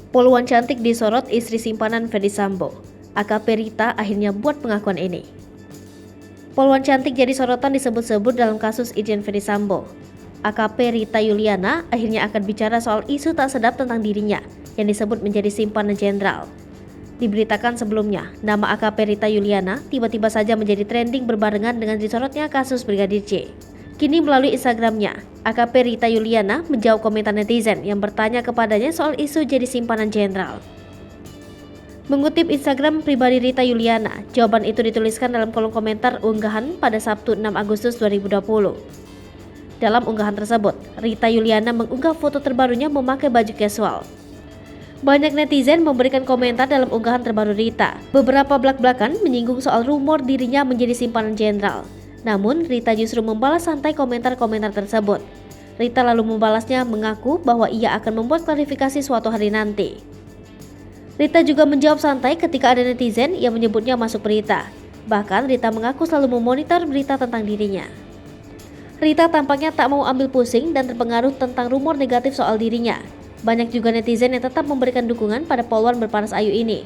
Poluan cantik disorot istri simpanan Ferdy Sambo. AKP Rita akhirnya buat pengakuan ini. Poluan cantik jadi sorotan disebut-sebut dalam kasus Irjen Ferdy Sambo. AKP Rita Yuliana akhirnya akan bicara soal isu tak sedap tentang dirinya yang disebut menjadi simpanan jenderal. Diberitakan sebelumnya, nama AKP Rita Yuliana tiba-tiba saja menjadi trending berbarengan dengan disorotnya kasus Brigadir J. Kini melalui Instagramnya, AKP Rita Yuliana menjawab komentar netizen yang bertanya kepadanya soal isu jadi simpanan jenderal. Mengutip Instagram pribadi Rita Yuliana, jawaban itu dituliskan dalam kolom komentar unggahan pada Sabtu 6 Agustus 2020. Dalam unggahan tersebut, Rita Yuliana mengunggah foto terbarunya memakai baju casual. Banyak netizen memberikan komentar dalam unggahan terbaru Rita. Beberapa belak-belakan menyinggung soal rumor dirinya menjadi simpanan jenderal. Namun, Rita justru membalas santai komentar-komentar tersebut. Rita lalu membalasnya mengaku bahwa ia akan membuat klarifikasi suatu hari nanti. Rita juga menjawab santai ketika ada netizen yang menyebutnya masuk berita. Bahkan Rita mengaku selalu memonitor berita tentang dirinya. Rita tampaknya tak mau ambil pusing dan terpengaruh tentang rumor negatif soal dirinya. Banyak juga netizen yang tetap memberikan dukungan pada poluan berparas ayu ini.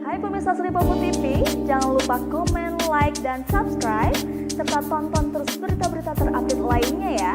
Hai pemirsa Sri Popo TV, jangan lupa komen, like, dan subscribe, serta tonton terus berita-berita terupdate lainnya ya.